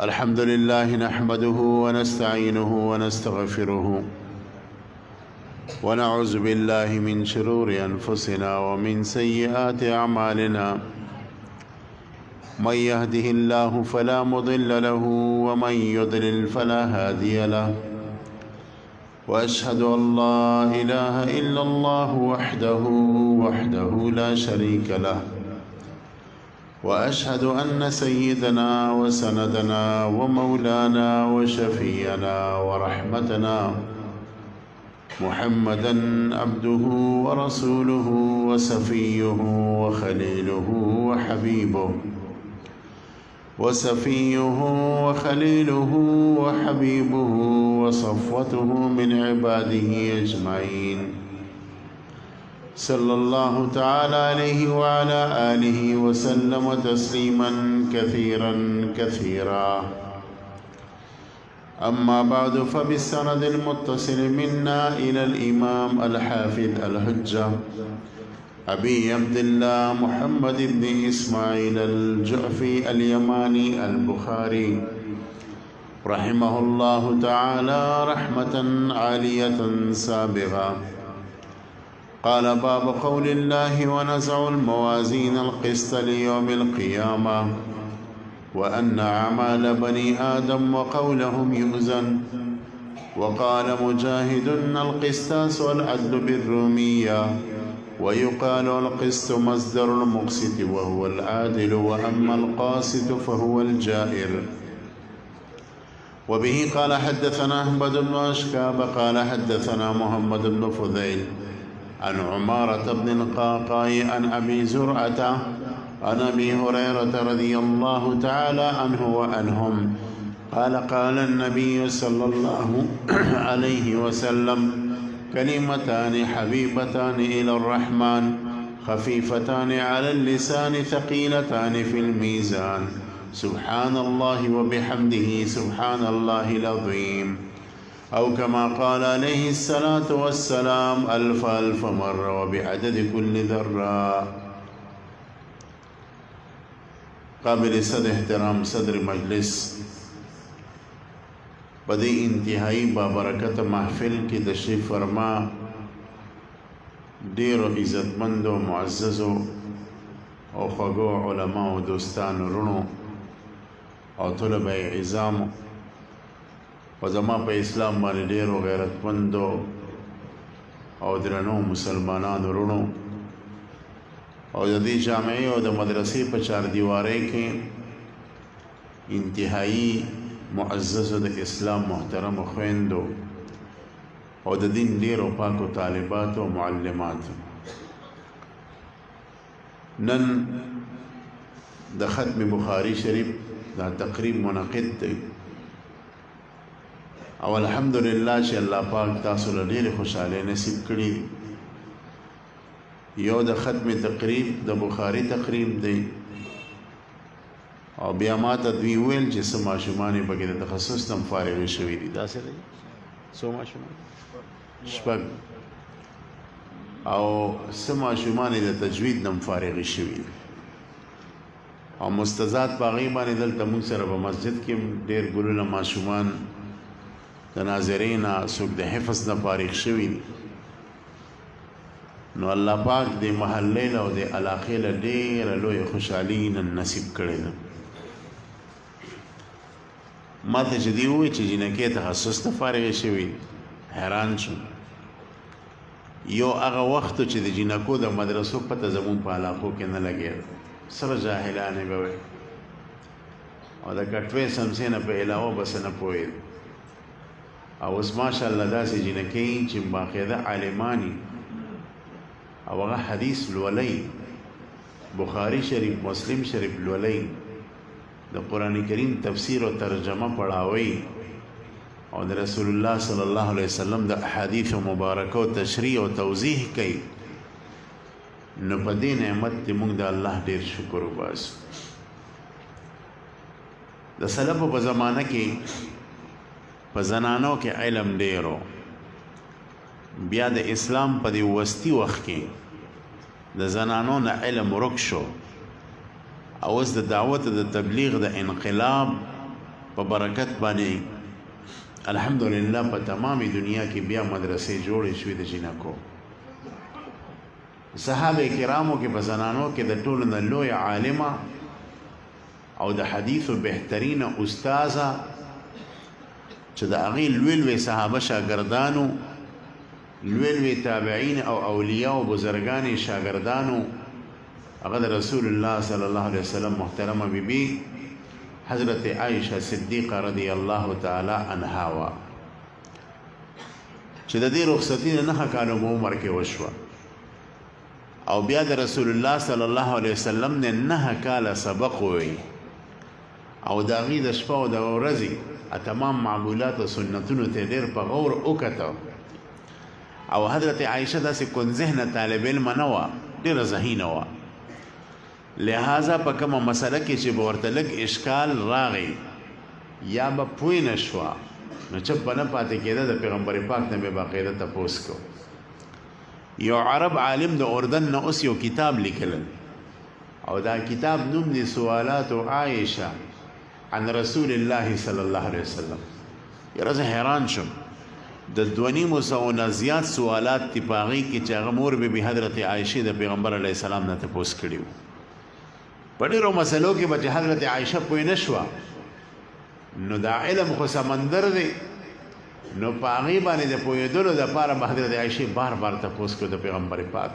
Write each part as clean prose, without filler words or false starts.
الحمد لله نحمده ونستعينه ونستغفره ونعوذ بالله من شرور أنفسنا ومن سيئات أعمالنا من يهده الله فلا مضل له ومن يضلل فلا هادي له وأشهد أن لا إله إلا الله وحده لا شريك له وأشهد أن سيدنا وسندنا ومولانا وشفينا ورحمتنا محمدا عبده ورسوله وصفيه وخليله وحبيبه وصفوته من عباده أجمعين صلى الله تعالى عليه وعلى آله وسلم تسليما كثيرا أما بعد فبالسند المتصل منا إلى الإمام الحافظ الحجة أبي عبد الله محمد بن إسماعيل الجعفي اليماني البخاري رحمه الله تعالى رحمة عالية سابغة. قال باب قول الله ونزع الموازين القسط ليوم القيامة وأن أعمال بني آدم وقولهم يؤذن. وقال مجاهد القسطاس والعدل بالرومية ويقال القسط مصدر المقسط وهو العادل وأما القاسط فهو الجائر. وبه قال حدثنا أحمد بن أشكاب قال حدثنا محمد بن فضيل عن عمارة بن القعقاع عن أبي زرعة عن أبي هريرة رضي الله تعالى عنه وعنهم قال قال النبي صلى الله عليه وسلم كلمتان حبيبتان إلى الرحمن خفيفتان على اللسان ثقيلتان في الميزان سبحان الله وبحمده سبحان الله العظيم أو كما قال عليه الصلاة والسلام ألف مرة وبعدد كل ذرة. قابل صد احترام صدر مجلس بدی انتہائی بابرکت محفل کی تشریف فرما ډیرو عزتمندو معززو او خوږو علماء و دوستانو رونو او طلبه عظامو و زما په اسلام باندې ډیرو غیرتمندو او درنو مسلمانانو رونو او د دې جامعې او د مدرسې په چار دیوارۍ کې انتهایی معزز د اسلام محترم خویندو او د دین ډیرو پاکو طالبات او معلمات نن د ختم بخاری شریف دا تقریب منعقد دی او الحمدلله چې الله پاک تاسو له ډیرې خوشحالۍ نصیب کړي. یو د ختم تقریب د بخاری تقریب دی او بیا ما ته دوی ویل چې څه ماشومان یې پکې د تخصص نه فارغې شوي دي. داسې دی څو ماشومان شپږ او څه ماشومان یې د تجوید نه فارغې شوي دي او مستزاد په هغې باندې دلته موږ سره په مسجد کې ډېر ګلونه ماشومان د ناظرین څوک د حفظ نه فارغ شوي دي. نو الله پاک د محلې له او د علاقې له ډېره لویه خوشحالي نن نصیب کړې ده. ما ته چې دي ووایي چې جینکې تخصص ته فارغې شوي حیران شوم. یو هغه وخت چې د جینکو د مدرسو پته زمون په علاقو کې نه لګېده سره جاهلانې به وی او د کټوې سمسې نه په علاوه بس نه پوهېد او اوس ماشاءالله داسې جینکې چې باقاعده عالماني او هغه حدیث لولئ بخاری شریف مسلم شریف لولئ د قرآن کریم تفسیر او ترجمه پڑھاوئ او د رسول الله صلی الله علیه وسلم د احادیث مبارکه او تشریح او توضیح کوي. نو په دې نعمت دې موږ د الله ډېر شکر وباسو. د سلفو په زمانه کې په زنانو کې علم ډېر و. بیا د اسلام په دې وسطي وخت کې د زنانو نه علم ورک شو او اوس د دعوت د تبلیغ د انقلاب په برکت باندې الحمدلله په تمامي دنیا کې بیا مدرسې جوړې شوې د جنکو. صحابه کرامو کې په زنانو کې د ټولو نه لوی عالمه او د حدیثو بهترینه استاذه چې د هغې لوی لوی صحابه شاګردانو، لوی لوی تابعین او اولیاء او بزرګان شاګردانو، هغه د رسول الله صلی الله علیه وسلم محترمه بیبي حضرت عائشہ صدیقه رضی الله تعالی عنها وا چې د دې رخصتي نه 9 کالو عمر کې وشوه او بیا د رسول الله صلی الله علیه وسلم نه 9 کاله سبق وی او د هغې د شپه او د ورځې تمام معمولات او سنتونو ته ډېر په غور وکتو. او حضرت عائشہ داسې کون ذهنه طالب علم نه وه، ډېره ذهینه وه، لہذا په کومه مسله کې چې به ورته لږ اشکال راغی یا به پوه نه شوه نو چپ به نه پاتې کېده، د پیغمبر پاک نه به باقاعده تپوس کو. یو عرب عالم د اردن نه اوس یو کتاب لیکلی او دا کتاب نوم دی سوالات عائشہ عن رسول الله صلی الله علیه وسلم. یاره زه حیران شم، د 2,500 نه زیات سوالات دي په هغې کې چې هغه مور بی بی حضرت عائشې د پیغمبر علیه السلام نه تپوس کړي وو. په ډېرو مسلو کې به چې حضرت عائشہ پوه نه شوه نو دا علم خو سمندر دی، نو په هغې باندې د پوهېدلو دپاره به حضرت عائشې بار بار تپوس کړو د پیغمبر پاک.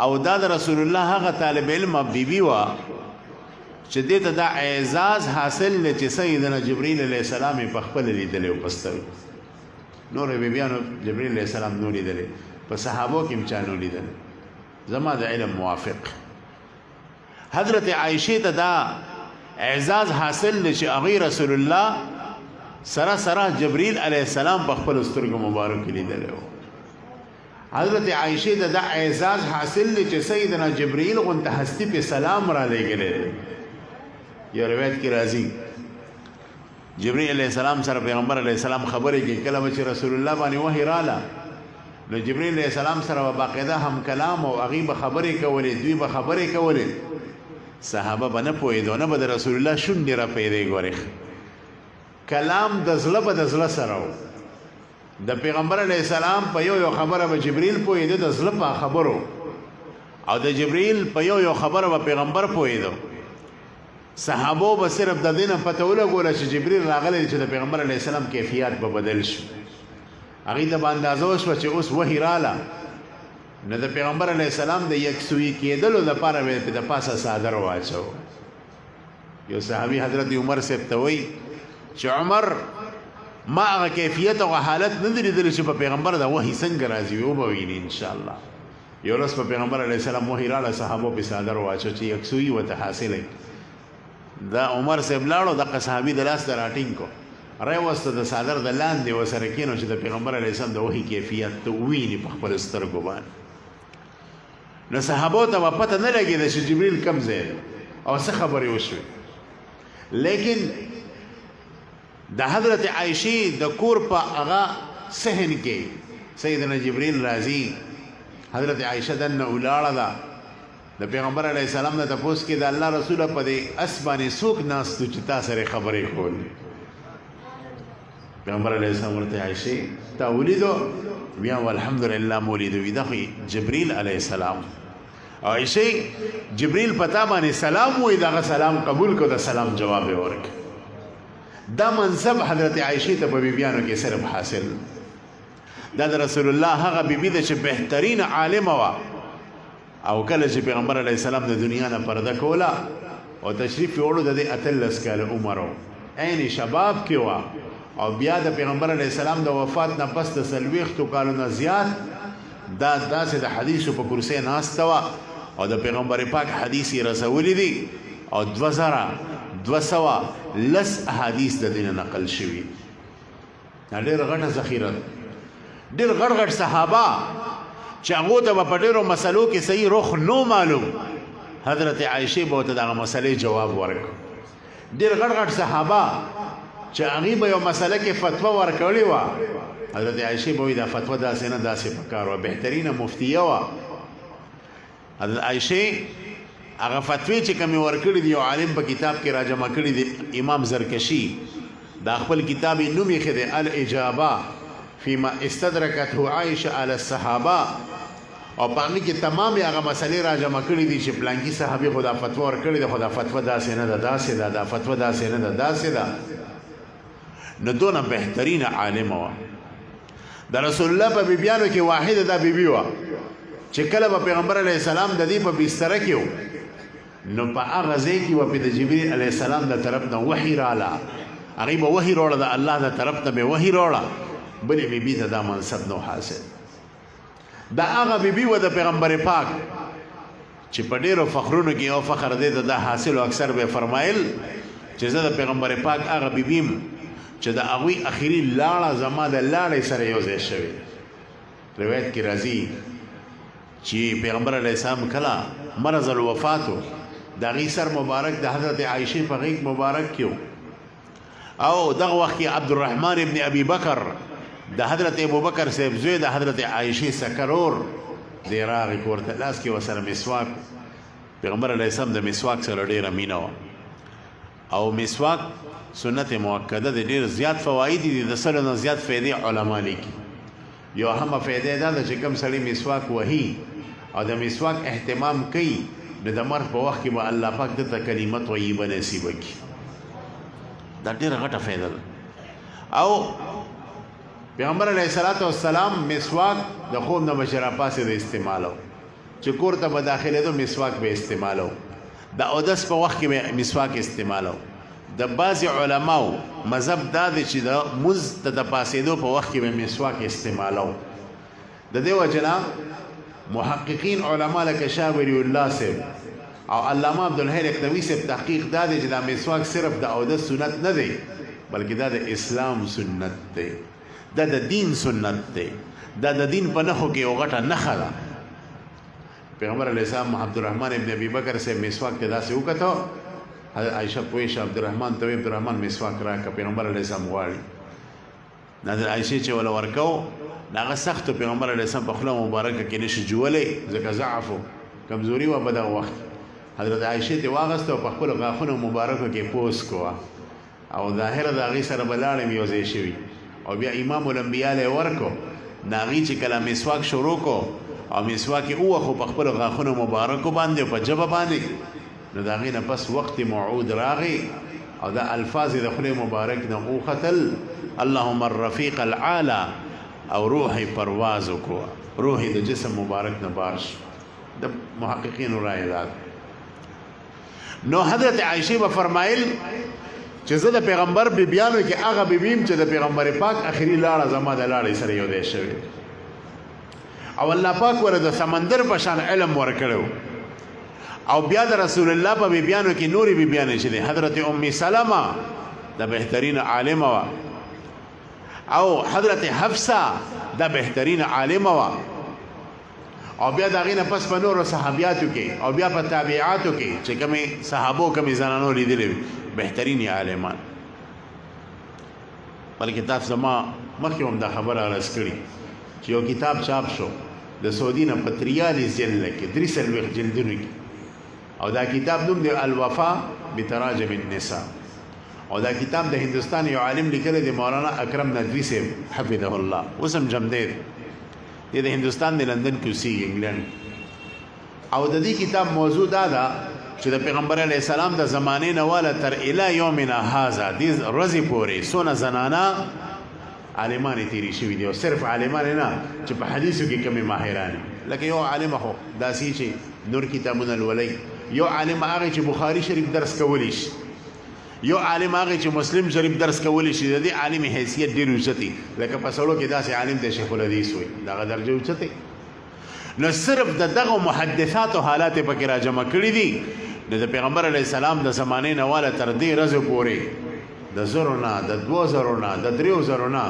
او دا د رسول الله هغه طالب علم بیبي وه چې دې ته دا اعزاز حاصل دی چې سیدنا جبریل علیه السلام یې په خپله لیدلی و پستوي. نورو بیبیانو جبریل علیه السلام نو لیدلی، په صحابو کې هم چا نو لیدلی. زما د علم موافق حضرت عائشې ته دا اعزاز حاصل دی چې هغې رسول الله سره سره جبریل علیه السلام په خپلو سترګو مبارکو لیدلی و. حضرت عائشې ته دا اعزاز حاصل دی چې سیدنا جبریل غونته هستی پې سلام را لېږلی دی. یو روایت کې راځي جبریل علیه السلام سره پیغمبر علیه السلام خبرې کوي، کله به چې رسول الله باندې وحی راله نو جبریل علیه السلام سره به باقاعده هم کلام او هغې به خبرې کولې، دوی به خبرې کولې، صحابه به نه پوهېدو، نه به د رسول الله شونډې را پیدې. ګورې کلام د زړه به د زړه سره و، د پیغمبر علیه السلام په یو خبره به جبریل پوهېده د زړه په خبرو، او د جبریل په یو خبره به پیغمبر پوهېده. صحابو به صرف د دې نه پته ولګوله چې جبریل راغلی چې د پیغمبر علیه السلام کیفیت به بدل شو. هغې ته به اندازه وشوه چې اوس وحی راله نو د پیغمبر علیه السلام د یکسوي کېدلو لپاره به د پاسه څادر واچو. یو صحابي حضرت عمر صاحب ته وایي چې عمر ما هغه کیفیت او حالت نه دی لیدلی چې په پیغمبر د وحی څنګه راځي، وبه ویني انشاءالله. یو ورځ په پیغمبر علیه السلام وحی راله، صحابو پې څادر واچو چې یکسوي ورته حاصله. دا عمر صاحب لاړو، دغه صحابي د لاس ته راټینګ کو، راوسته د څادر د لاندې ورسره کېنو چې د پیغمبر علیه السلام د وحی کیفیت ته وویني په خپلو سترګو باندې. نو صحابو ته به پته نه لګېده چې جبریل کم ځای دی او څه خبرې وشوې. لیکن د حضرت عائشې د کور په هغه صحن کې سیدنا جبریل راځي، حضرت عائشہ دننه ولاړه ده، د پیغمبر علیه السلام نه تپوس کې د الله رسوله په دې اس باندې څوک ناستو چې تا سره خبرې کول. پیغمبر علیه السلام ورته عائشې تا ولیدو؟ بیا الحمدلله مو ولیدو. وي دا خو جبریل علیه السلام. عائشې جبریل پتا باندې سلام وایي، دغه سلام قبول کو، د سلام جواب یې ورکړ. دا منصب حضرت عائشې ته په بیبیانو کې صرف حاصل. دا د رسول الله هغه بیبي ده چې بهترین عالمه وه، او کله چې پیغمبر علیه السلام د دنیا نه پرده کوله او تشریف یې وړو د دې 18 کاله عمر و، عین شباب کې وه، او بیا د پیغمبر علیه السلام د وفات نه پس د 40 کالو نه زیات دا داسې د حدیثو په کرسۍ ناسته وه او د پیغمبر پاک حدیث یې رسولی دي او 2210 احادیث د دې نه نقل شوي. ډېر غټه ذخیره، ډېر غټ غټ صحابه چې هغو ته به په ډېرو مسلو کې صحیح رخ نو معلوم، حضرت عائشې به ورته دغه مسلې جواب ورکړو. ډېر غټ غټ صحابه چې هغې به یو مسله کې فتوا ورکړې وه، حضرت عائشې به وایي دا فتوا داسې نه داسې پکار وه، بهترینه مفتیه وه. حضرت عائشې هغه فتوی چې کوم ورکړي دی عالم په کتاب کې راجمع کړي دی امام زرکشی دا خپل کتاب نوم یې خده الاجابه فيما استدركته عائشه على الصحابه او باندې کې تمام هغه مسلې راجمع کړي دي چې بلانکی صحابي خدا فتوا ورکړي دی خدا فتوا داسې نه ده داسې ده دا فتوا داسې نه ده داسې ده نو دونه بهترین عالم و د رسول الله په بیبیانو کې واحده دا بیبي و چې کله په پیغمبر علی السلام د دې په بستر کې نو په هغه ځای کې و په جبرئیل علی السلام د طرف نه وحی رااله هغه به وحی راوړه د الله د طرف ته به وحی راوړه بلې بیبي ته دا منصب نو حاصل دا هغه بیبي و د پیغمبر پاک چې په ډیرو فخرونو کې یو فخر دی دا حاصل او اکثر به فرمایل چې زه د پیغمبر پاک هغه بیبیم چې د هغوی اخري لاړه زما د لاړې سره یو ځای شوې روایت کې راځي چې پیغمبر علیه السلام کله مرض الوفاتو د هغې سر مبارک د حضرت عایشې په غیږ مبارک کې او دغه وخت کې عبدالرحمن ابن ابي بکر د حضرت ابوبکر صاحب زوی د حضرت عایشې سکرور دی راغی کور ته لاس کې ورسره مسواک پیغمبر علیه السلام د مسواک سره ډېره مینه وه او مسواک سنت موکده د ډېر زیات فواید دي د سلو نه زیات فایدې علما لیکي یو همه فایده دا ده چې کوم سړی مسواک وهي او د مسواک اهتمام کوي نو د مرګ په وخت کې به الله پاک دته کلمه طیبه نصیب کړي دا ډېره غټه فایده ده او پیغمبر علیه السلام مسواک د خوب نه بچ راپاسې د استعمالو چې کور ته به داخلېدو مسواک به استعمالو د اودس په وخت کې به مسواک استعمالو د بعضې علماو مذهب دا دی چې د مونځ ته د پاسېدو په وخت کې به مسواک استعمالو د دې وجه نه محققین علما لکه شاه ولی الله صاحب او علامه عبدالحی لکنوي صاحب تحقیق دا دی چې دا مسواک صرف د اودس سنت نه دی بلکې دا د اسلام سنت دی دا د دین سنت دی دا د دین په نښو کې یو غټه نښه ده پیغمبر علیه السلام عبدالرحمن ابن ابي بکر صاحب مسواک ته داسې وکتو عائشہ پویش عبدالرحمن ته عبدالرحمن مسواک راکړه پیغمبر علیه السلام غواړي نظر عائشې چې ولا ورکو هغه سختو پیغمبر علیه السلام په خوله مبارکه کې نشي جولی ځکه ضعف و کمزوري وه په دغه وخت حضرت عائشې ته واغسته او په خپلو غاښونو مبارکو کې پوس کوه او ظاهره د هغې سره به لاړې مې یو ځای شوي او بیا امام الانبیا له ورکو نه هغې چې کله مسواک شروع کو او مسواک یې ووخو په خپلو غاښونو مبارکو باندې او په ژبه باندې نو د هغې نه پس وقت موعود راغی او دا الفاظ د خولې مبارک نه وختل اللهم الرفیق العالی او روحی پرواز وکړو روحی د جسم مبارک نه بار شو د محققینو رایې دا نو حضرت عایشې به فرمایل چې زه د پیغمبر بیبیانو کې هغه بیبیم چې د پیغمبر پاک اخري لاړه زما د لاړې سره یو دی شوې او الله پاک ور د سمندر په شان علم ورکړو او بیا د رسول الله په بیبیانو کې نوري بیبیانې چې حضرت ام سلمہ د بهترین عالمه وا او حضرت حفصه د بهترین عالمه وا او بیا د هغې نه پس په نورو صحابیاتو کې او بیا په تابعاتو کې چې کومې صحابو کومې زنانو لیدلې وي بهترین عالمان بلکې تاسو زما مخکې هم دا خبره عرض کړي چې یو کتاب چاپ شو د سعودي نه په 43 جلد کې 43 جلدونو کې او دا کتاب نوم دی الوفا بتراجم النساء او دا کتاب د هندوستان یو عالم لیکلی دی مولانا اکرم ندوی صاحب حفظه الله اوس هم جمدی دی د هندوستان د لندن کې اوسېږي انګلند او د دې کتاب موضوع دا ده چې د پیغمبر علیه السلام د زمانې نه واله تر الی یومنا هذا دې ورځې پورې څونه زنانه عالمانې تیرې شوي دي او صرف عالمانې نه چې په حدیثو کې کمې ماهرانې لکه یو عالمه خو داسې چې نور کتابونه لولئ یو عالم هغه چې بخاری شریف درس کولی شي یو عالم هغه چې مسلم شریف درس کولی شي د دې عالم حیثیت ډېر اوچتې لکه په سړو کې داسې عالم دی شیخ الحدیث وي دغه درجه اوچتې نو صرف د دغه محدثاتو حالات یې پکې راجمع کړي دي نو د پیغمبر علیه السلام د زمانې نه واله تر دې ورځې پورې د زرو نه د 2000 نه د 3000 نه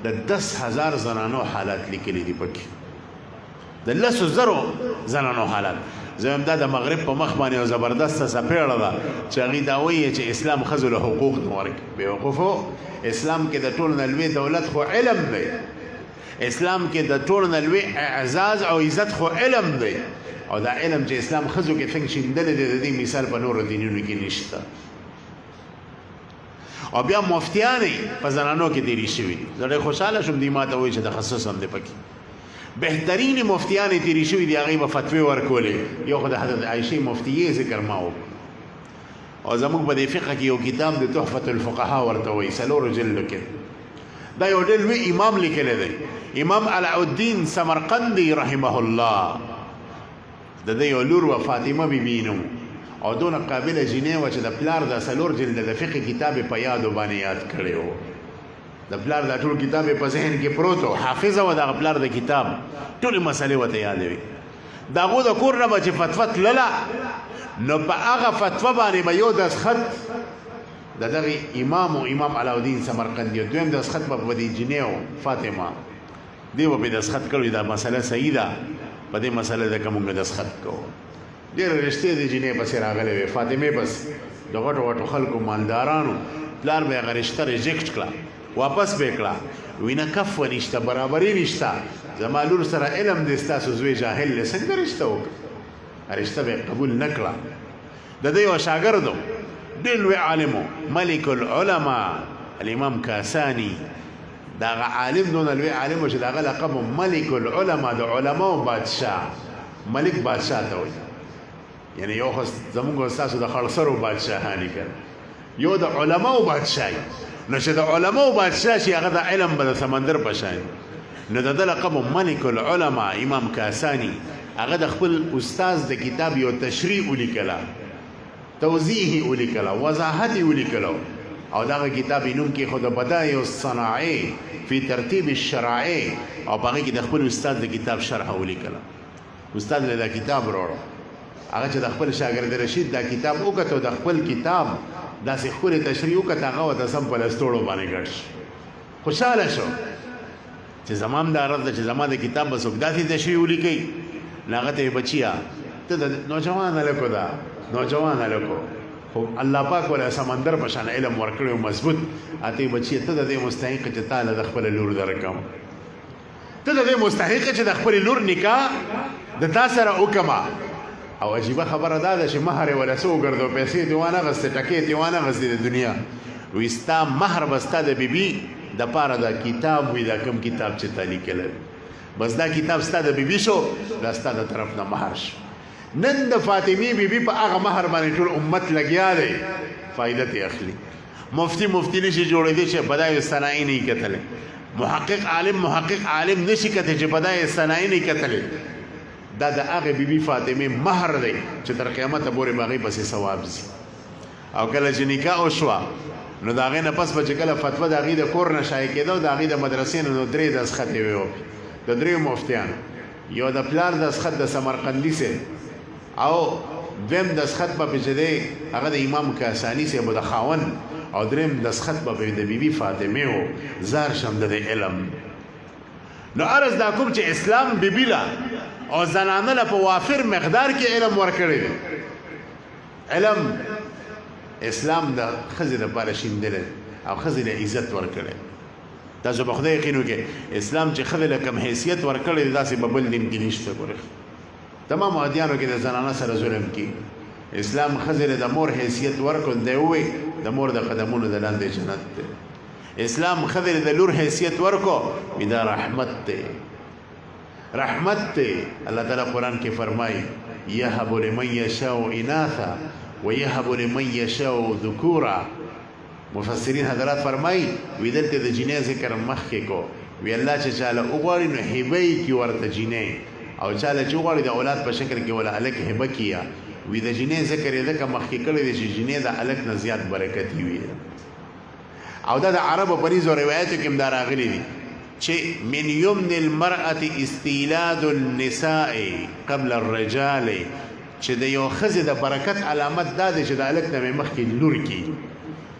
د 10,000 زنانو حالات لیکلي دي پکې د 10,000 زنانو حالات زم دا د مغرب په مخ باندې او زبردسته سپېړه ده چې هغې دا وایي چې اسلام ښځو له حقوق نه ورکړي بېوقوفو اسلام کې د ټولو نه لوی دولت خو علم دی اسلام کې د ټولو نه لوی اعزاز او عزت خو علم دی او دا علم چې اسلام خزو کې څنګه شیندل دي د دې مثال په نورو دینونو کې نشته. او بیا مفتیانې په زنانو کې تیری شوي دي. زه خوشحاله شوم دې ماته وایي چې تخصص هم دی پکې. بهترین مفتیانې تیری شوي دي، هغوی به فتوی ورکولې. یو خو د حضرت عایشې مفتیې ذکر ما وکړو، او زموږ په دې فقه کې یو کتاب د تحفة الفقهاء ورته وایي، 4 جلدو کې. دا یو ډېر لوی امام لیکلی دی، امام علاءالدین سمرقندي رحمه الله. د دې یو لور و فاطمه بیبي نوم، او دونه قابله جینۍ وه چې د پلار دا 4 جلده د فقه کتاب یې په یادو باندې یاد کړی و. د پلار دا ټول کتاب یې په ذهن کې پروت و، حافظه وه دغه پلار د کتاب، ټولې مسلې ورته یادوي. د هغو د کور نه به چې فتوه تلله، نو په هغه فتوه باندې به یو دستخط د دغه امام علاءالدین سمرقندي، دویم دستخط به په دې جینۍ و فاطمه، دی به پرې دستخط کړی دا مسله صحیح ده، په دې مسله ده که موږ دستخط کوو. ډېره رښتې د جینۍ پسې راغلی وې، فاطمې پس د غټو غټو خلکو مالدارانو پلار به یې هغه رشته ریجکټ کړه، واپس به یې کړه. وی نه کف نشته، برابري نشته، زما لور سره علم دی، ستاسو زوی جاهل دی، څنګه رشته وکړه؟ رشته به یې قبول نه کړه. د ده یو شاګرد و، ډېر لوی عالم و، ملک العلما الامام کاساني. د هغه عالم دونه لوی عالم و چې د هغه لقب ملک العلما، د علماو بادشاه، ملک بادشاه ته وایي. یعنی یو خو زمونږ ستاسو د خړسرو بادشاهاني کړه، یو د علماو بادشاهي. نو چې د علماو بادشاه شي، هغه د علم به د سمندر په شان. نو د ده لقب ملک العلما امام کاساني. هغه د خپل استاذ د کتاب یو تشریح ولیکله، توضیح ولیکله، وضاحت یې ولیکلو، او دغه کتاب یې نوم کېښود د بدایع الصنایع فی ترتیب الشرایع، او په هغې کې د خپل استاد د کتاب شرحه ولیکله. استاد له دا کتاب راوړو، هغه چې د خپل شاګرد رشید دا کتاب وکتو، د خپل کتاب داسې ښکلې تشریح وکړه، هغه ورته سم په لستوړو باندې ګډ شو. خوشحاله شو چې زما هم دا عرض ده چې زما د کتاب به څوک داسې تشریح ولیکي. نو هغه ته یې بچیه ته د نوجوان هلکو ده، نوجوان هلکو، خو الله پاک ولا سمندر په شان علم ورکړی مضبوط. اته یې بچیه ته د دې مستحق چې تا له د خپل لور درکم، ته د دې مستحق چې د خپل لور نکاح د تا سره وکړمه. او عجیبه خبره دا ده چې مهر یې وله څه وګرځو، پیسې دې وانه غستې، ټکې دې وانه غستې د دنیا. وایي ستا مهر به ستا د بیبي د پاره دا کتاب وي، دا کوم کتاب چې تا لیکلی، بس دا کتاب ستا د بیبي شو، دا ستا د طرف نه مهر شو. نن د فاطمې بیبي په هغه مهر باندې ټول امت لګیا دی، فایده ترې اخلي. مفتی نشي جوړېدی چې بدایع الصنایع نه یې کتلی، محقق عالم نشي کتلی چې بدایع الصنایع نه یې کتلی. دا د هغې بیبي فاطمې مهر دی چې تر قیامته پورې به هغې پسې ثواب ځي. او کله چې نکاح وشوه، نو د هغې نه پس به چې کله فتوه د هغې د کور نه شایع کېده، د هغې د مدرسې نه نو 3 دستخط یې ووپي د 3 مفتیانو. یو د پلار دستخط د سمرقندي صاحب، او دویم دستخط به پې چې دی هغه د امام کاساني صاحب و د خاوند، او دریم دستخط به پې د بیبي فاطمې و. زار شم د دې علم. نو عرض دا کوم چې اسلام بیبي له او زنانه له په وافر مقدار کې علم ورکړی دی. علم اسلام د ښځې دپاره شیندلی او ښځې له عزت ورکړی. تاسو په خدای یقین وکړئ، اسلام چې ښځې له کم حیثیت ورکړی دی، داسې په بل دین کې نشته. ګورئ تمامو ادیانو کې د زنانه سره ظلم کېږي، اسلام ښځې له د مور حیثیت ورکړو. دی ووایي د مور د قدمونو د لاندې جنت دی. اسلام ښځې له د لور حیثیت ورکړو، دا رحمت دی، رحمت دی. الله تعالی قرآن کې فرمایي یهب لمن یشاء اناثا ویهب لمن یشاء ذکورا. مفسرین حضرات فرمایي وی دلته د جینۍ ذکر مخکې کو، وی الله چې چاله وغواړي نو هبه یې کړي ورته جینۍ، او چاله چې وغواړي د اولاد په شکل کې ولا هلک هبه کړي. وی د جینۍ ذکر یې ځکه مخکې کړی دی چې جینۍ د هلک نه زیات برکتي وي. او دا د عربو په نيزو روایتو کې هم دا راغلي دي چې من یمن المرأة استیلاد النساء قبل الرجال، چې د یو ښځې د برکت علامت دا دی چې د هلک نه مې مخکې لور کړي.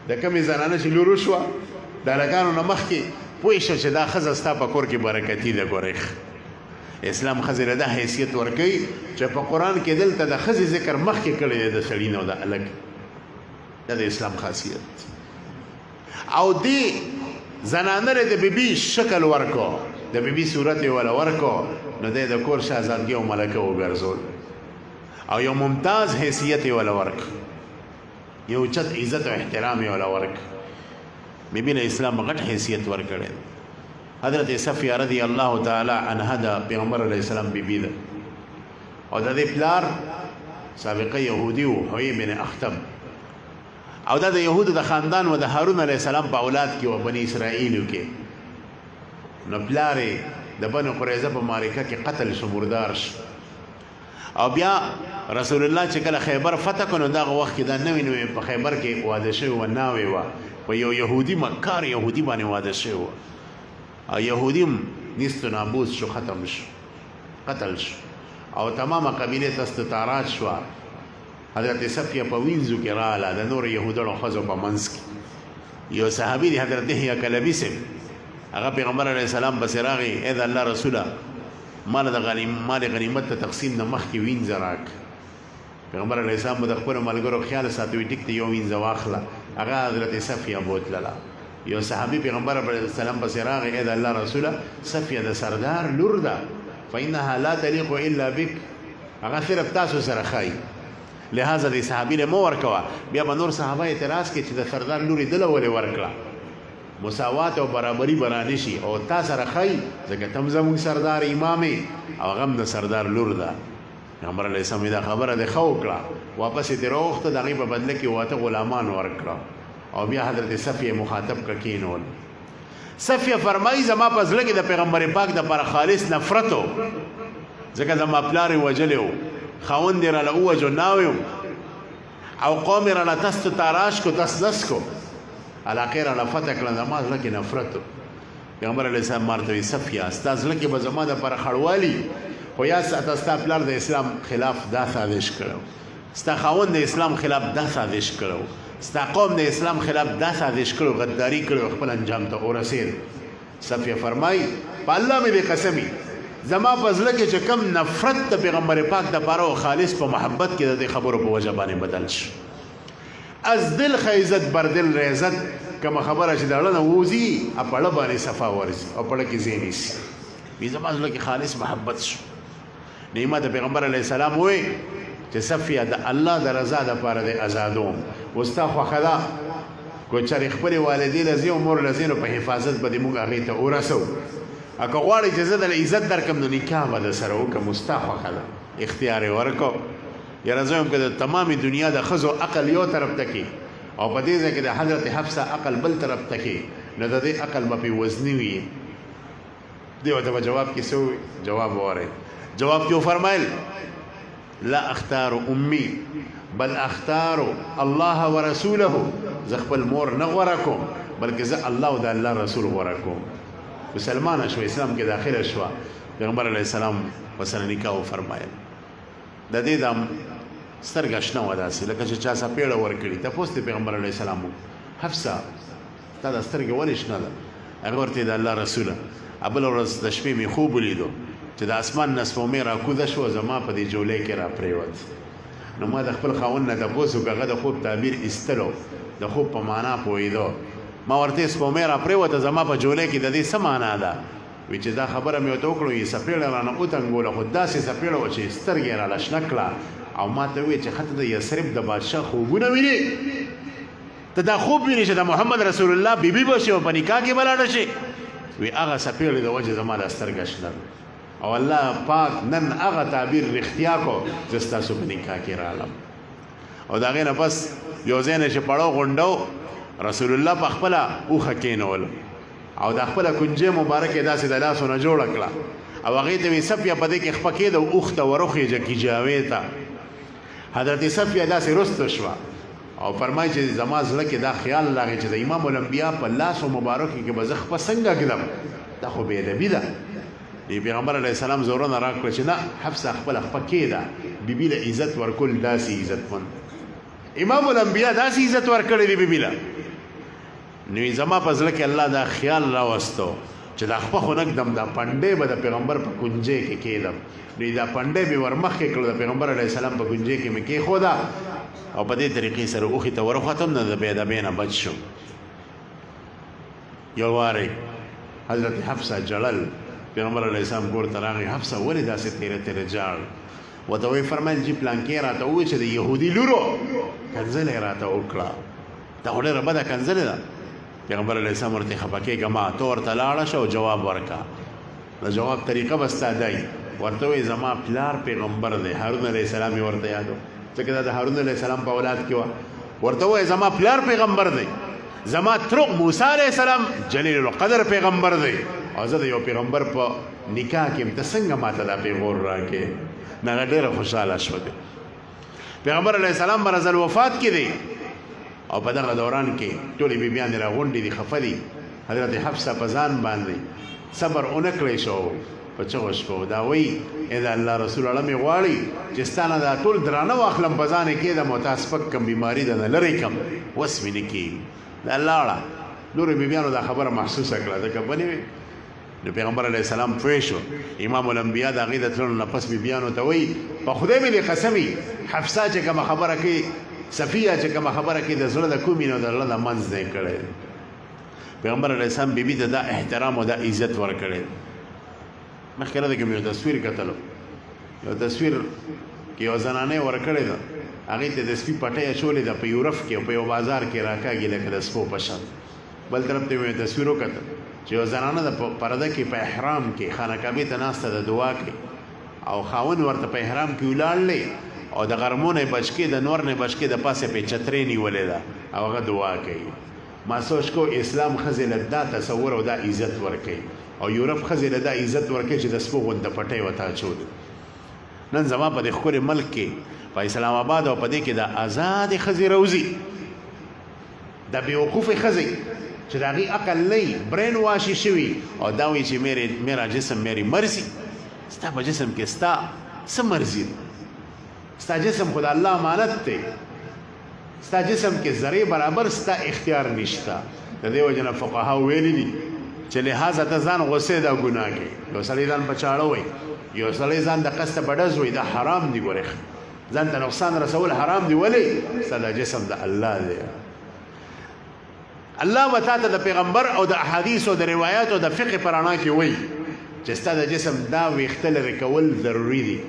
د کمې زنانه چې لور وشوه د هلکانو نه مخکې پوه شه چې دا ښځه ستا په کور کې برکتي ده. ګورئ اسلام ښځې له دا حیثیت ورکوي چې په قرآن کې دلته د ښځې ذکر مخکې کړی دی د سړي نه او د هلک. دا د اسلام خاصیت. او دې زنانه د بیبي شکل ورکو، د بیبي صورت یې وله ورکو، نو دی د کور شهزادګي او ملکه وګرځول. او یو ممتاز حیثیت یې ولا ورک، یو چت عزت او احترام یې ولا ورک. بیبي له اسلام غټ حیثیت ورکړی. حضرت صفیه رضی الله تعالی عنها د پیغمبر علیه السلام بیبي ده او د دې پلار سابقه یهودي و، حوی بن اخطب، او دا د یهودو د خاندان و د هارون علیه السلام په اولاد کې و بني اسرائیلو کې. نو پلار یې د بنو قریظه په معرکه کې قتل شو، مردار شو. او بیا رسول الله چې کله خیبر فتح کړ نو دغه وخت کې دا نوی نوی په خیبر کې واده شوی و، ناوې وه په یو یهودي مکار یهودي باندې واده شوی و، او یهودي هم نیست و نابود شو، ختم شو، قتل شو، او تمامه قبیله تستطارات شوه. حضرت صفیه په وینځو کې رااله د نور یهودانو ښځو په منځ کې. یو صحابي دی حضرت یحیی کلبي صاحب، هغه پیغمبر علیه السلام پسې راغی، ای د الله رسوله مال غنیمت ته تقسیم نه مخکې وینځه راک. پیغمبر علیه السلام به د خپلو ملګرو خیال ساتي، وي ټیک دی یو وینځه واخله. هغه حضرت صفیه بوتلله. یو صحابي پیغمبر علیه السلام پسې راغی، ای د الله رسوله صفیه د سردار لور ده، فإنها لا تلیق الا بک، هغه صرف تاسو سره ښایي، لہذا د صحابي له مو ورکوه. بیا به نور صحابه اعتراض کوي چې د سردار لور یې دله ولې ورکړه، مساوات او برابري به رانشي، او تا سره ښایي ځکه ته هم زموږ سردار امام یې او هغه هم د سردار لور ده. پیغمبر علیه السلام دا خبره دې ښه وکړه، واپس یې ترې راوغوښته، د هغې په بدله کې واته غلامان ورکړه، او بیا حضرت صفیه مخاطب کړه کېنول. صفیه فرمایي زما په زړه کې د پیغمبر پاک دپاره خالص نفرت و، ځکه زما پلار یې وژلی و، خاوند یې راله ووژو، ناوې و، او قوم یې راله تست تاراش کو، تس دس کو، علاقې راله فتح کړه، زما زړه کې نفرت و. پیغمبر علیه السلام ما ورته وایي صفیه ستا زړه کې به زما دپاره خړوالي، خو یاد ساته ستا پلار د اسلام خلاف دا سازش کړی، ستا خاوند د اسلام خلاف دا سازش کړی، ستا قوم د اسلام خلاف دا سازش کړی، غداري کړی، خپل انجام ته ورسېد. صفیه فرمایي په الله مې دې قسمي زما په زړه کې چې کم نفرت د پیغمبر پاک دپاره او خالص په محبت کې د دې خبرو په وجه باندې بدل شو. از دل خیزت بر دل ریزت، کومه خبره چې د اړه نه ووځي په اړه باندې صفا ورځي او په اړه کې ځای نیسي، وي زما زړه کې خالص محبت شو. نعمت د پیغمبر علیه السلام وایي چې صفیه د الله د رضا دپاره دې ازادوم، وستا خوښه ده کو چېرې خپلې والدې له ځي او مور له ځي نو په حفاظت به دې موږ هغې ته ورسو، که غواړئ چې زه د عزت درکړم نو نکاح به در سره وکړم، ستا خوښه ده، اختیار یې ورکړو. یاره زه وایم که د تمامې دنیا د ښځو عقل یو طرف ته کړي او په دې ځای کې د حضرت حفصه عقل بل طرف ته کړي نو د دې عقل به پرې وزني وي. دې ورته به جواب کې څه ووایي؟ جواب ووایئ. جواب کې وفرمایل لا اختار امي بل اختار الله ورسوله، زه خپل مور نه غوره کوم بلکې زه الله او د الله رسول غوره کوم. مسلمانه شو، اسلام کې داخله شوه، پیغمبر علیه السلام ورسره نکاح وفرمایل. د دې دم سترګه شنه وه داسې لکه چې چا څپېړه ورکړي. تپوس دی پیغمبر علیه السلام حفصه تا دا سترګه ولې شنه ده؟ هغه ورته د الله رسوله بله ورځ د شپې مې خوب ولیدو چې د اسمان نه سپومې راکوزه شوه، زما په دې جولۍ کې راپرېوت. نو ما د خپل خاوند نه تپوس وکړ، هغه د خوب تعبیر ایستلو، د خوب په معنا پوهېدو. ما ورته سپومې راپرېوته زما په جولۍ کې د دې څه معنا ده؟ وی چې دا خبره مې ورته وکړو، یې څپېړه رانه وتنګوله، خو داسې څپېړه وه چې سترګې یې راله شنه کړه او ما ته وویل چې ښه ته د یثرب د بادشاه خوبونه وینې، ته دا خوب وینې چې د محمد رسول الله بیبي به شي او په نکاح کې به لاړه شي؟ وی هغه څپېړې د وجې زما دا سترګه شنه ده او الله پاک نن هغه تعبیر رښتیا کو زه ستاسو په نکاح کې رالم. او د هغې نه پس یو ځای نه چې پړو غونډو رسول الله په خپله اوښه کېنول او د خپله کنجې مبارکې داسې د لاسو نه جوړه کړه او هغې ته وی صفیه په دې کې خپه کېده او اوښ ته ورخېږه کیجاوې ته. حضرت صفیه داسې رسته شوه او فرمایي چې زما زړه کې دا خیال راغی چې د امام الانبیا په لاسو مبارکو کې به زه خپه څنګه ږدم، دا خو بېادبي ده. پیغمبر علیه السلام زورونه راکړه چې نه، حفصه خپله خپه کېده، بیبي له عزت ورکول داسې عزتمند، امام الانبیا داسې عزت ورکړی دی بیبي له. نو زما په زړه کې الله دا خیال راوستو چې دا خپه خو نه ږدم، دا پنډۍ به د پیغمبر په کنجۍ کې کېدم. نو دا پنډۍ مې ورمخکې کړو، د پیغمبر علیه السلام په کنجۍ کې مې کېښوده او په دې طریقې سره اوښې ته ورختم، نه د بېادبۍ نه بچ شم. یو وارې حضرت حفصه جړل، پیغمبر علیه السلام کور ته راغی، حفصه ولې داسې تیره تیره جاړ؟ ورته وی فرمایل چې پلانکې راته ووایي چې د یهودي لورو کنځلې راته وکړه دا خو ډېره بده کنځلې ده پیغمبر علیه السلام ورته خفه کېږه ما ته ورته لاړه شه او جواب ورکړه د جواب طریقه به ستا دی ورته وایي زما پلار پیغمبر دی هارون علیه السلام یې ورته یاد ځکه دا د هارون علیه السلام په اولاد کې وه ورته وایي زما پلار پیغمبر دی زما ترک موسی علیه السلام جلیل القدر پیغمبر دی او زه د یو پیغمبر په نکاح کې یم ته څنګه ماته دا پیغور راکې نه هغه ډېره خوشحاله شوه پیغمبر علیه السلام به رضل وفات کې دی او په دغه دوران کې ټولې بیبیانې راغونډې دي خفه دي حضرت حفصه په ځان باندې صبر ونه کړی شو په چغو شپو دا وایي ای د الله رسول الله مې غواړي چې ستا نه دا ټول درانه واخلم په ځان یې کېږدم او تا سپک کم بیماري ده نه لرې کړم وس مې نه کېږي دا لاړه نورو بیبیانو دا خبره محسوسه کړه ځکه بنې وې نو پیغمبر علیه السلام پوه شو امام الانبیا د هغې د تللو نه پس بیبیانو ته وایي په خدای مې دې قسم وي حفصه چې کومه خبره کوي صفیه چې کومه خبره کوي د زړه د کومې نو د زړه د منځ دی کړی پیغمبر علیه السلام بیبي ته دا احترام او دا عزت ورکړی مخکې نه ده کې مې یو تصویر کتلو یو تصویر کې یو زنانۍ ورکړې ده هغې ته د سپي پټۍ اچولې ده په یورپ کې او په یو بازار کې راکاږي لکه د سپو په شان بل طرف ته مې تصویر وکتل چې یو زنانه ده په پرده کې په احرام کې خانه کعبې ته ناسته ده دعا کوي او خاوند ورته په احرام کې ولاړلی او د غرمو نه بچکې د نور نه بچکې د پاسه پې چترۍ نیولې ده او هغه دعا کوي ما سوچ کو اسلام ښځې له دا تصور او دا عزت ورکوي او یورپ ښځې له دا عزت ورکوي چې د سپو غونته پټۍ ورته اچولې نن زما په دې ښکلي ملک کې په اسلام آباد او په دې کې د آزادې ښځې روزي د بېوقوفې ښځې چې د هغې عقل نه برین واشي شوي او دا وایي چې میرا جسم میری مرضي ستا په جسم کې ستا څه مرضي ده ستا جسم خو د الله امانت دی ستا جسم کې ذرې برابر ستا اختیار نشته د دې وجه نه فقهاو ویلي دي چې لحاظه ته ځان غصې دا ګناه کوي یو سړی ځان په چاړه وایي یو سړی ځان د قصده په ډز وایي دا حرام دي ګورې ځان ته نقصان رسول حرام دي ولې ستا دا جسم د الله دی الله به تا ته د پیغمبر او د احادیثو د روایاتو د فقه په رڼا کې وایي چې ستا د جسم دا ویښته لرې کول ضروري دي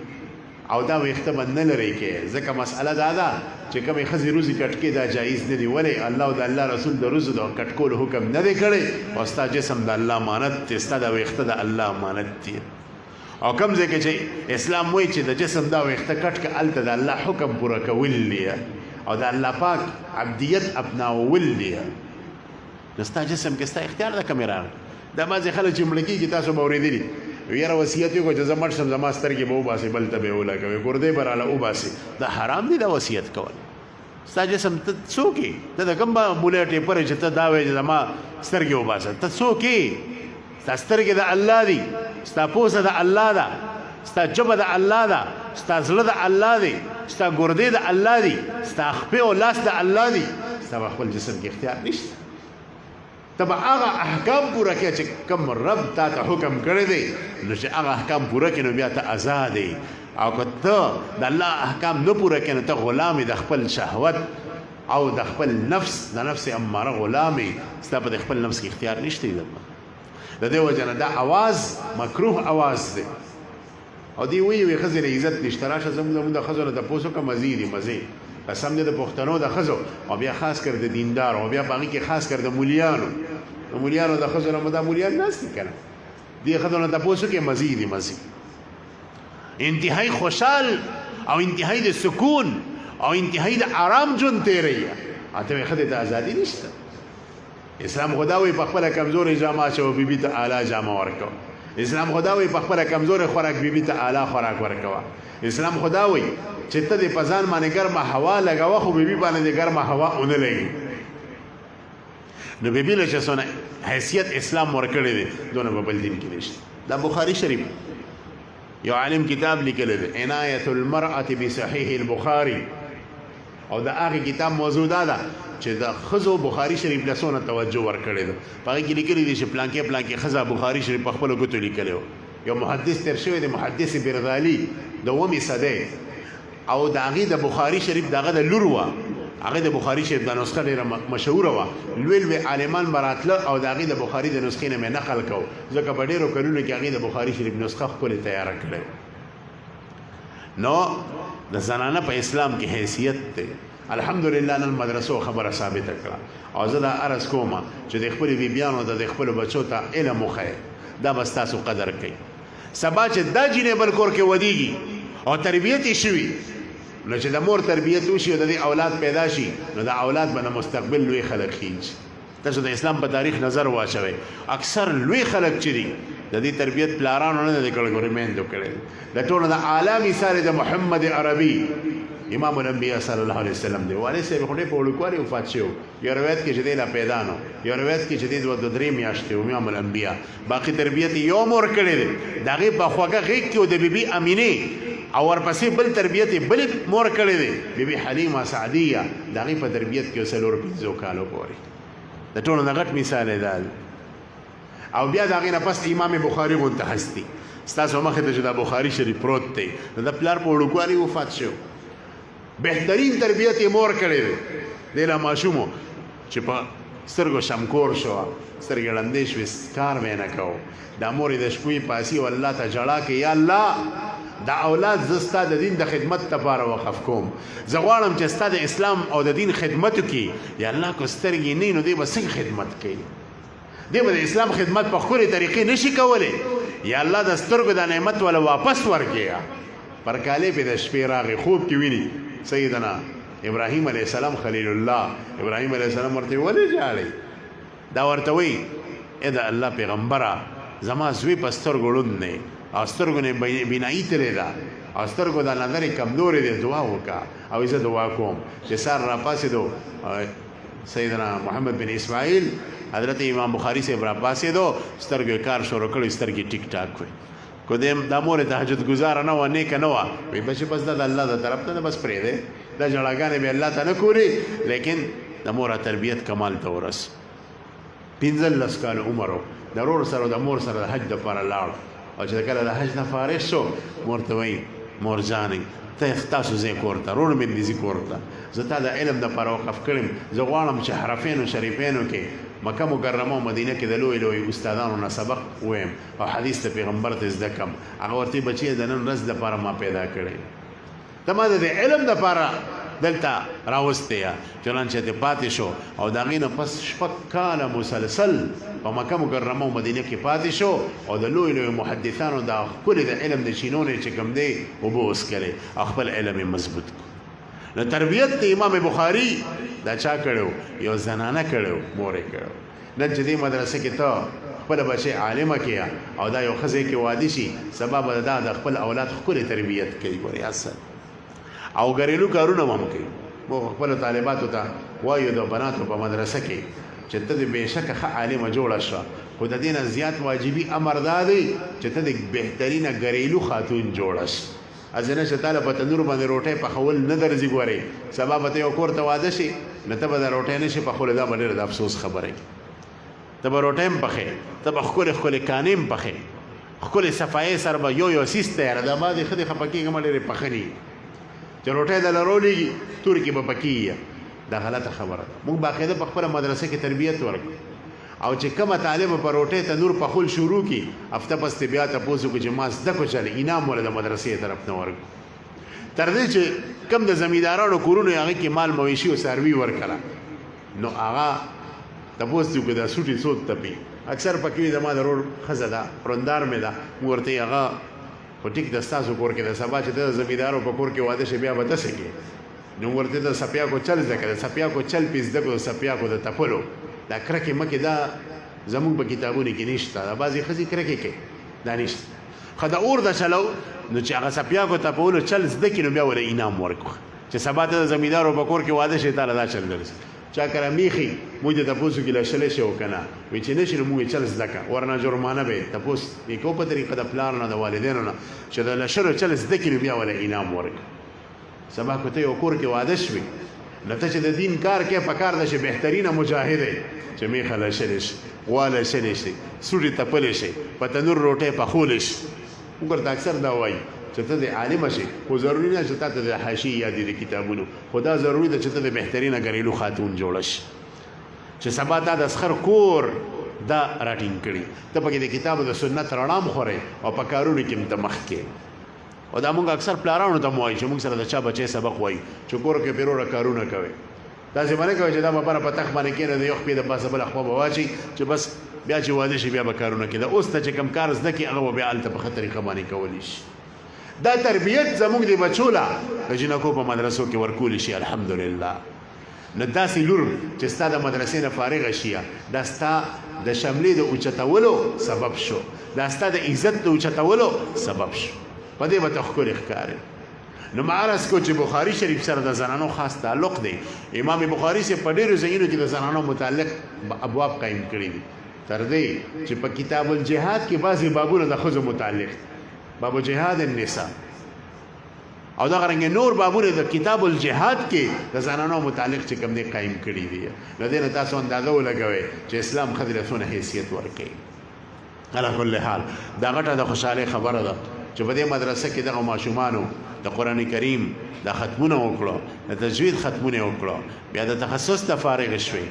او دا ویښته به نه لرې کې ځکه مسئله دا ده چې کومې ښځې روزي کټ کې دا جایز نه دي ولې الله او د الله رسول د روزو د کټ کولو حکم نه دی کړی او ستا جسم د الله امانت دی ستا د ویښته د الله امانت دی او کوم ځای کې چې اسلام وایي چې د جسم دا ویښته کټ که هلته د الله حکم پوره کول دی او د الله پاک عبدیت اپناول دی نو ستا جسم کې ستا اختیار ده کمې راغلی دا بعضې خلک چې مړه کېږي تاسو به اورېدلي یاره وصیت یې وکړو چې زه مړ شم زما سترګې به وباسې بل ته به یې ولګوې ګردې به راله وباسې دا حرام دی دا وصیت کول ستا جسم ته څوک یې ته د کوم مولی ټیپر یې چې ته دا وایې چې زما سترګې وباسه ته څوک یې ستا سترګې د الله دي ستا پوزه د الله ده ستا ژبه د الله ده ستا زړه د الله دی ستا ګردې د الله دي ستا خپې او لاس د الله دي ستا به خپل جسم کې اختیار نشته ته به هغه احکام پوره کړې چې کوم رب تا ته حکم کړی دی نو چې هغه احکام پوره کړې نو بیا ته آزاد یې او که ته د الله احکام نه پوره کړې نو ته غلام د خپل شهوت او د خپل نفس د نفس اماره غلام یې ستا په د خپل نفس کې اختیار نشته د دې وجه نه دا اواز مکروه اواز دی او دی وی ښځې له عزت نشته راشه زموږ د ښځو نه تپوس وکړه مزې دي مزې قسم دې د پښتنو د ښځو او بیا خاص کر د دیندار او بیا په هغې کې خاص کر د مولیانو د مولیانو د ښځو نه دا مولیان ناست دي که نه دې ښځو نه تپوس وکړې مزې دي مزې انتهایی خوشحال او انتهایی د سکون او انتهایی د آرام ژوند تېروي ته وایې ښځې ته ازادي نشته اسلام خدا وایي په خپله کمزورې جامه اچوه بیبي ته اعلی جامه ورکوه اسلام خدا وایي په خپله کمزورې خوراک بیبي ته اعلی خوراک ورکوه اسلام خدا وایي چې ته دې په ځان باندې ګرمه هوا لګوه خو بیبي باندې دې ګرمه هوا ونه لګي نو بیبي له چې څونه حیثیت اسلام ورکړی دی دونه په بل دین کې نشته دا بخاري شریف یو عالم کتاب لیکلی دی عنایت المرأة بصحیح البخاري او د هغې کتاب موضوع دا ده چې د ښځو بخاري شریف له څونه توجه ورکړې ده په هغې کې لیکلي دي چې پلانکې پلانکې ښځه بخاري شریف په خپلو ګوتو لیکلی و یو محدث تېر شوی دی محدث برغالي د اومې صدۍ او د هغې د بخاري شریف د هغه د لور وه هغې د بخاري شریف دا نسخه ډېره مشهوره وه لوی لوی عالمان به راتله او د هغې د بخاري د نسخې نه مې نقل کو ځکه په ډېرو کلونو کې هغې د بخاري شریف نسخه ښکلې تیاره کړې نو د زنانه په اسلام کې حیثیت دی. الحمدلله نن مدرسو خبره ثابته کړه او زه دا عرض کوم چې د خپل بیبیانو د خپل بچو ته علم وښیئ، دا بس تاسو قدر کوي. سبا چې دا جینې بل کور کې ودیږي او تربیت یې شوي، نو چې د مور تربیت وشي او د دې اولاد پیدا شي، نو د اولاد به د مستقبل لوی خلک خیږي. تاسو د اسلام په تاریخ نظر واچوئ، اکثر لوی خلک چې دي د دې تربیت پلارانو نه دی کړی، ګورمېندو کړی. د ټولو د اعلی مثال د محمد عربي امام الانبیاء صلی الله علیه وسلم دی. والد صاحب خو ډېر په وړوکوالي وفات شوی، یو روایت کې چې دی لا پیدا نو، یو روایت کې چې دی دوه درې میاشتې و امام الانبیاء. باقي تربیت یو مور کړی دی، د هغې په خوږه غېږ کې و د بیبي امینې، او ورپسې بل تربیت یې بلې مور کړی دی بیبي حلیمه سعدیه، د هغې په تربیت کې څلور پنځو کالو پورې. د ټولو نه غټ مثال یې دا دی. او بیا د هغې نه پس امام بخاري غونته هستي ستاسو مخې ته چې دا بخاري شریف پروت دی، د پلار په وړوکوالي وفات شو. بهترین تربیت یې مور کړی دی. دی لا ماشوم چې په سترګو شمکور شو، سترګې ړندې شوې، کار مې نه کوو، دا مور یې د شپې پاسي او الله ته ژړا کوي، یا الله دا اولاد زه ستا د دین د خدمت لپاره وقف کوم، زه غواړم چې ستا د اسلام او د دین خدمت وکړي. یا الله که سترګې نه نو دی به څنګه خدمت کوي؟ دی به د اسلام خدمت په ښکلې طریقې نشي کولی. یا الله د سترګو دا نعمت ولا واپس ورکړي. پر کالې پې د شپې راغی، خوب کې ویني سیدنا ابراهیم علیه السلام خلیل الله. ابراهیم علیه السلام ورته ولې جاړئ؟ دا ورته وایي ای د الله پیغمبره زما زوی په سترګو ړوند دی او سترګو نه بینایي تلې ده او سترګو دا نظر یې کمزورې دی، دعا وکړه. او زه دعا کوم چې سار راپاڅېدو سیدنا محمد بن اسماعیل حضرت امام بخاری صاحب راپاڅېدو، سترګو کار شروع کړی، سترګې ټیک ټاک وي. کو دا مور تهجد گزاره نه وه، نیکه نه وه، وایي بچې بس دا د الله د طرف نه ده، بس پرېږدی دا ژړاګانې به الله ته نه کوري. لیکن د موره تربیت کمال ته ورس. 15 کاله عمر و، د ورور سره د مور سره د حج دپاره لاړ، او چې کله د حج نه فارغ شو مور ته وایي مور جانې تاسو ځئ کور ته، ورور مې دې ځي کور ته، زه تا د علم دپاره وقف کړم، زه غواړم چې حرفینو شریفینو کې مکه مکرمه او مدینه کې د لوی لوی استادانو نه سبق ویم او حدیث د پیغمبر ته زده کم. هغه ورته بچی د نن ورځ دپاره ما پیدا کړی، ته ما د علم دپاره دلته راوستی یا. چنانچه ته پاتې شو او د هغې نه پس 6 کاله مسلسل په مکه مکرمه او مدینه کې پاتې شو او د لوی لوی محدثانو د ښکلې د علم د چینونې چې کوم دی اوبه وڅکلې او خپل علم یې مضبوط کړو. نو تربیت د امام بخاري دا چا کړو؟ یو زنانه کړو، مور یې کړو. نن چې دې مدرسې کې ته خپل بچی عالمه کړه او دا یو ښځې کې واده شي، سبا به دا د خپل اولاد ښکلې تربیت کوي. ګورې اصل او ګریلو کارونه هم کوي. موږ خپلو طالباتو ته وایو د بناتو په مدرسه کې چې ته د بېشکه ښه عالمه جوړه شوه، خو د دې نه زیات واجبي امر دا دی چې ته د بهترینه ګریلو خاتون جوړه شي. ازنه چې تاله په تنور باندې روټۍ پخول نه درځي. ګورئ سبا به ته یو کور ته واده شي، نه ته به دا روټۍ نه شي پخولی، دا به ډېره د افسوس خبره. ته به روټۍ هم پخې، ته به ښکلې ښکلې کانې هم پخې، ښکلې صفایۍ سره به یو سیس تیاره. دا بعضې ښځې خفه کېږي ما ډېرې پخني چې روټۍ دله راولېږي تورې کې به پکېږي. دا غلطه خبره ده. موږ باقاعده په خپله مدرسه کې تربیت ورکړو، او چې کومه طالبه په روټۍ تنور پخول شروع کړي، هفته پس بیا تپوس وکړو چې ما زده کړو، چلې انعام وله د مدرسې طرف نه ورکړو. تر دې چې کم د زمیندارانو کورونو هغې کې مال مویشي او څاروي ورکړه، نو هغه تپوس دې وکړو دا سوټې څوک تپي. اکثر پکې وي زما د ورور ښځه ده، پرندار مې ده. موږ ورته یې هغه خو ټیک د ستاسو کور کې د سبا چې ته د زمیندارو په کور کې واده شي بیا به داسې کې. نو ورته د سپیاکو چل زده کړه، د سپیاکو چل پې زده کړو، د سپیاکو د تپلو دا کرکې مکې دا زموږ په کتابونو کې نشته. دا بعضې ښځې کرکې کوي، دا نشته. خو د اور د چلو نو چې هغه سپیاکو تپولو چل زده کړي نو بیا ورله انعام ورکړو چې سبا ته د زمیندارو په کور کې واده شي تاله دا چل درسي. چا کره میخي موږ د تپوس کې لا شلې شي او که نه وایي چې نه شي نو موږ چل زده کړه، ورنه جرمانه به تپوس یې کوو په طریقه د پلار نه د والدینو نه چې د لشلو چل زده کړي نو بیا ورله انعام ورکړو. سبا که ته یو کور کې واده شوې نو ته چې د دین کار کې په کار ده چې بهترینه مجاهد یې چې میخه لشلې شي، غوا لشلې شي، سوټې تپلې شي، په تنور روټۍ پخولی شي. موږ ورته اکثر دا وایي چې ته د عالمه شي، خو ضروري نه چې تا ته د حاشیې یادې د کتابونو، خو دا ضروري ده چې ته د بهترینه ګریلو خاتون جوړه شي چې سبا تا د اسخر کور دا راټینګ کړي، ته پکې د کتاب د سنت رڼا هم خورې او په کارونو کې هم ته مخکې. او دا موږ اکثر پلارانو ته وایي چې موږ سره د چا بچی سبق وایي چې کور کې پیروره کارونه کوي داسې باندې کوي چې دا به په تخت باندې کېنه د یو خپې د پاسه بله خوا به واچي چې بس بیا چې واده شي بیا به کارونه کوي دا اوس ته چې کوم کار زده کړي هغه به بیا هلته په ښه طریقه باندې کولی شي دا تربیت زموږ د بچو له د جینکو په مدرسو کې ورکولی شي الحمدلله نو داسې لور چې ستا د مدرسې نه فارغه شي دا ستا د شملې د اوچتولو سبب شو دا ستا د عزت د اوچتولو سبب شو په دې به ته ښکلې ښکارې نو معرض کو چې بخاري شریف سره د زنانو خاص تعلق دی امام بخاري سے په ډېرو ځایونو کې د زنانو متعلق ابواب قایم کړي دي تر دې چې په کتاب الجهاد کې بعضې بابونه د ښځو متعلق باب جهاد النساء او دا غرنګ نور بابونه د کتاب الجهاد کې د زنانو متعلق چې کوم دی قایم کړي دي نو دې نه تاسو اندازه ولګوئ چې اسلام ښځې له څونه حیثیت ورکوي علا کل حال دا غټه د خوشحالۍ خبره ده چې په دې مدرسه کې دغه ماشومانو د قرآن کریم د ختمونه وکړو د تجوید ختمونه وکړو بیا د تخصص ته فارغ شوي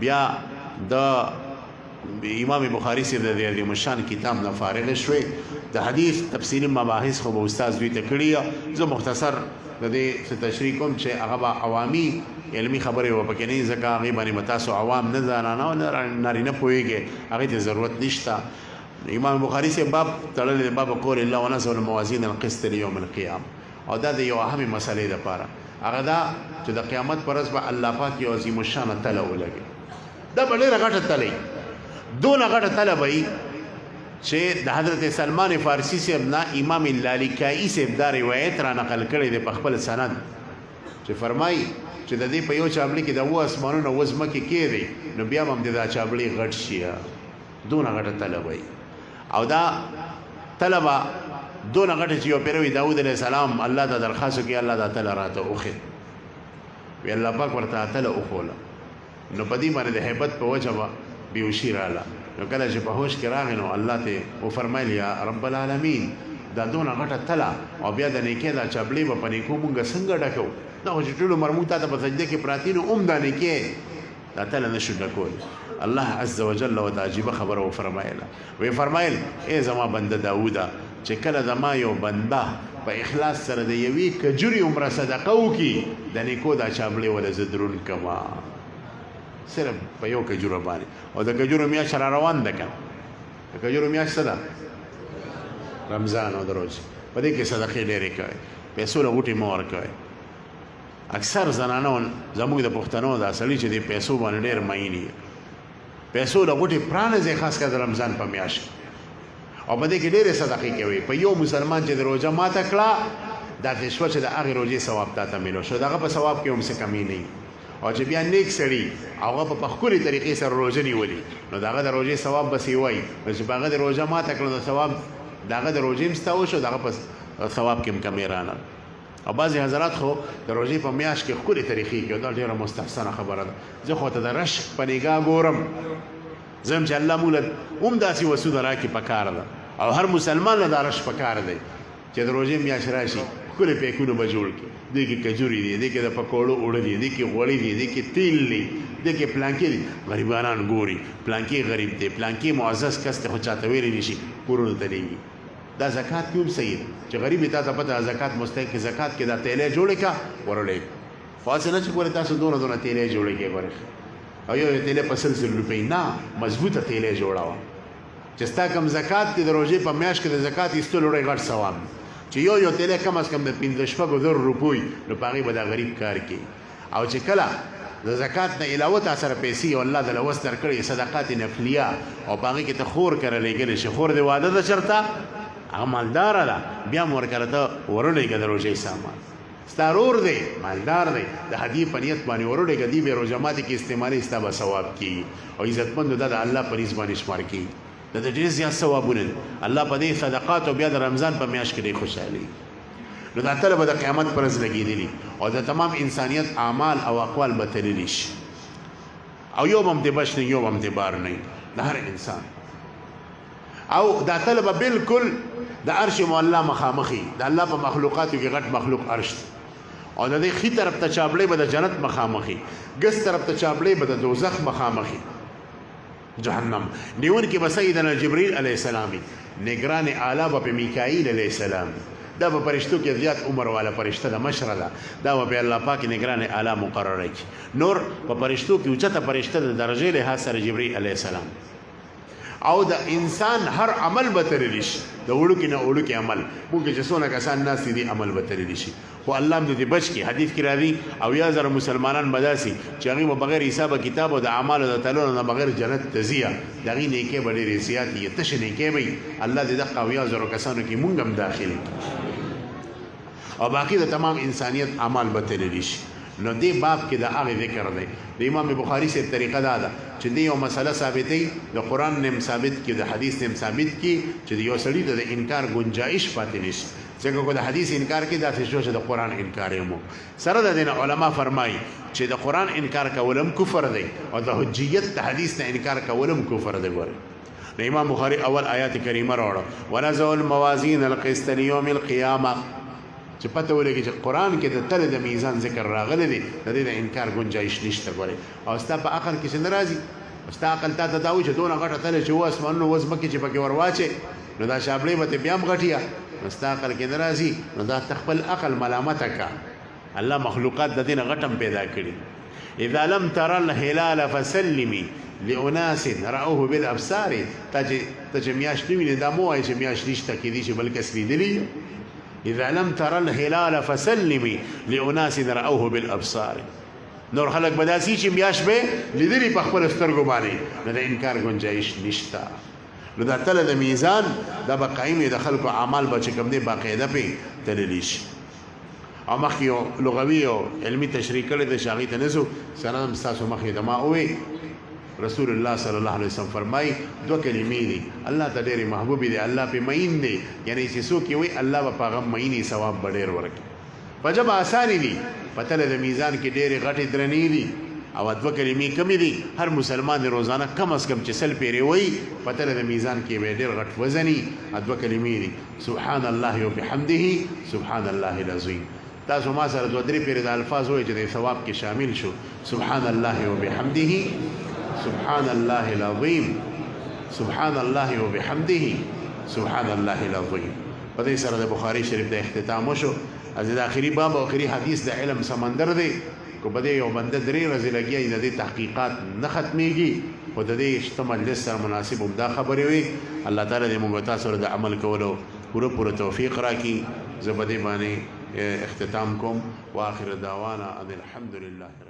بیا د امام بخاری سے د مشان کتاب نه فارغ شوي د حدیث تفصیلی مباحث خو به استاد دوی ته کړي زه مختصر د دې تشریح کوم چې هغه به عوامي علمي خبرې وپکې نه ځکه هغې باندې به تاسو عوام نه زنانه او نارینه پوهېږئ هغې ته ضرورت نشته امام بخاری سے باب تړلی باب قول الله ونزل الموازین القسط لیوم القیام او دا د یو اهمې مسلې دپاره هغه دا چې د قیامت په ورځ به الله پاک یو عظیم الشانه تله ولګي دا به ډېره غټه تله دونه غټه تله به وي چې د حضرت سلمان فارسی صاحب نه امام لالکائي صاحب دا روایت را نقل کړی دی په خپل سند چې فرمایي چې د دې په یو چابلي کې د اوه اسمانونه اوه ځمکې کېدی نو بیا به هم د دا چابلي غټ شي دونه غټه تله به وي او دا تله به دونه غټه چې یو پیروي داود علیه السلام الله ته درخواست وکړي الله دا تله راته وښید وی الله پاک ورته تله وښوله نو په دې باندې د هیبت په وجه به بیوشي راله نو کله چې په هوش کې راغی نو الله ته وفرمایل یا رب العالمین دا دونه غټه تله او بیا د نیکۍ دا چابلې به په نیکو مونږ څنګه ډکو دا خو چې ټول عمر مونږ تا ته په سجده کې پراتي نو دا نیکۍ دا تله نشو ډکول الله عز وجل ورته عجیبه خبره وفرمایله وی فرمایل ای زما بنده داوده چې کله زما یو بنده په اخلاص سره د یوې کجورې عمره صدقه وکړي د نیکو دا چابلې وله زه دروند کما صرف په یو کجوره باندې او د کجورو میاشت را روان ده که د کجورو میاشت څه ده رمضان او د روژې په دې کې صدقې ډېرې کوئ پیسو له غوټې مه ورکوئ اکثر زنانو زموږ د پښتنو دا سړي چې د پیسو باندې ډېر مین دي پیسو له غوټې پرانځئ خاص کر د رمضان په میاشت او په دې کې ډېرې صدقې کوي په یو مسلمان چې د روژه ماته کړه دا دې شوه چې د هغې روژې ثواب تا ته میلو شو د هغه په ثواب کې هم څه کمی نه او چې بیا نیک سړي هغه په ښکلې طریقې سره روژه نیولي نو د هغه د روژې ثواب بس یې وایي نو چې په هغه د روژه ماته کړه د ثواب د هغه د روژې هم ستا وشو د هغه په ثواب کې هم کمې رانه او بعضې حضرات خو د روژې په میاشت کې ښکلې طریقې کوي دا ډېره مستحسنه خبره ده زه خو ته د رشک په نګاه ګورم زه هم چې الله موږ له هم داسې وسونه راکړي پکار ده او هر مسلمان له دا رشک پکار دی چې د روژې میاشت راشي ښکلې پیکونه به جوړ کړي دې کې کجوري دي دې کې د پکوړو اوړه دي دې کې غوړي دي دې کې تیل دي دې کې پلانکې دي غریبانان ګوري پلانکې غریب دی پلانکې معزز کس ته خو چاته ویلی نشي کورونو ته لیږي دا زکات کې هم صحیح ده چې غریب یې تا ته پته زکات مستحق زکات کې دا تیلی جوړې کړه ورولې خو هسې نه چې ګورې تاسو دونه تیلی جوړې کړې ګورې او یو تیلی په 100 روپۍ نه مضبوطه تیلی جوړوه چې ستا کم زکات دی د روژې په میاشت کې د زکات ایستلو ډېر غټ ثواب چې یو تیلی کم از کم د 15 روپۍ نو په هغې به دا غریب کار کوي او چې کله د زکات نه علاوه تا سره پیسې او الله دله وس درکړي صدقات نفلیه او په هغې کې ته خور کره لېږلی شي خور دې واده ده چېرته هغه مالداره ده بیا هم ورکره ته ورولېږه د روژې سامان ستا رور دی مالدار دی د هدیې په نیت باندې ورولېږه دې بې روژه ماتې کې استعمالي ستا به ثواب کېږي او عزتمندو دا د الله په نیز باندې شمار کېږي دا د ډېر زیات ثوابونه دي الله په دې صدقات او بیا د رمضان په میاشت کې ډېر خوشحالي نو دا تله به د قیامت پر ورځ لګېدلي او د تمام انسانیت اعمال او اقوال به تللی شي او یو به هم دې بچ نه یو به هم دې بار نه د هر انسان او دا تله به بلکل د عرش معلی مخامخي د الله په مخلوقاتو کې غټ مخلوق عرش او د دې ښي طرف ته چابلې به د جنت مخامخي ګس طرف ته چابلې به د دوزخ مخامخي جهنم نیون کې به سیدنا جبریل علیه السلام نگران اعلی به میکائیل علیه السلام دا په فرشتو کې زیات عمر والا فرشته ده، مشره ده، دا به الله پاک نگران اعلی مقرره کړي. نور په فرشتو کې اوچته فرشته د درجې لحاظ سره جبرئیل علیه السلام، او د انسان هر عمل به تللی شي، د وړوکي نه وړوکي عمل مونږ چې څونه کسان ناست دي عمل به تللی شي، خو الله هم دې بچ کړي. حدیث کې راځي او یا زره مسلمانان به داسي چې هغوی به بغیر حسابه کتاب او د اعمالو د تللو نه بغیر جنت ته ځي، د هغوی نیکۍ به ډېرې زیاتې وي، تشې نیکۍ به وي. الله دې دغه او یا زرو کسانو کې مونږ هم داخل او باقي د تمام انسانیت اعمال به تللی شي. نو دې باب کې د هغې ذکر دی. د امام بخاري صاحب طریقه دا ده چې دې یو مسله ثابتوي، د قرآن نیم ثابت کړي، د حدیث نیم ثابت کړي چې د یو سړي د انکار گنجایش پاتې نشي. ځکه که د حدیث انکار کړي داسې شو چې د قرآن انکار یې مو سره د دې نه علما فرمایي چې د قرآن انکار کول هم کفر دی او د حجیت د حدیث نه انکار کول هم کفر دی. ګورئ د امام بخاري اول آیات کریمه راوړه ونضع الموازین القسط لیوم القیامه، چې پته ولګي چې قرآن کې د تل د میزان ذکر راغلی دی، د دې د انکار گنجایش نشته. ګورئ او ستا په عقل کې څه نه راځي، ستا عقل تا ته دا وایي چې دونه غټه تله چې و اسمانونو و ځمکې چې پکې ور واچې نو دا شابلۍ به بیا هم غټیا، نو ستا عقل کې نه راځي، نو دا ته خپل عقل ملامته کا. الله مخلوقات د دې نه غټ هم پیدا کړي. اذا لم تر الهلال فسلمي لاناس رأوه بالابصار، ته چې میاشت نه وینې دا مو وایي چې میاشت نشته، کېدای شي بل کس لیدلي. اذا لم تر الهلال فسلمي لاناس رأوه بالابصار، نور خلق بداسي چې میاشت به لیدلي په خپل سترګو باندې، نو د انکار گنجایش نشته. نو دا تله د میزان دا به قایم د خلکو اعمال به چې کوم دی باقاعده پې تللی شي. او مخکې یو لغوي او علمي تشریح کړی دی چې هغې ته نه ځو، سره هم ستاسو مخکې ته ما ووی رسول الله صلی الله علیه وسلم فرمایي دوه کلمې دي الله ته ډېرې محبوبې دي، الله پې مین دی، یعنی چې څوک یې وایي الله به په هغه مینې ثواب به ډېر ورکړي. په ژبه اسانې دي، په تله د میزان کې ډېرې غټې درنې دي او دوه کلمې کمې دي. هر مسلمان روزانه کم از کم چې سل پیرې وایي په تله د میزان کې به ډېر غټ وزني. دوه کلمې دي سبحان الله وبحمده سبحان الله العظیم. تاسو ما سره دوه درې پیرې د الفاظ وایي چې د ثواب کې شامل شو. سبحان الله وبحمده سبحان الله العظیم سبحان الله وبحمده سبحان الله العظیم. په دې سره د بخاري شریف د اختتام وشو. از د آخري باب او آخري حدیث د علم سمندر دی، کو په دې یو بنده درې ورځې لګیا د دې تحقیقات نه ختمېږي، خو د دې شته مجلس سره مناسب هم دا خبرې وي. الله تعالی دې موږ تاسو سره د عمل کولو پوره توفیق راکړي. زه په دې باندې اختتام کوم. واخر دعوانا ان الحمد لله.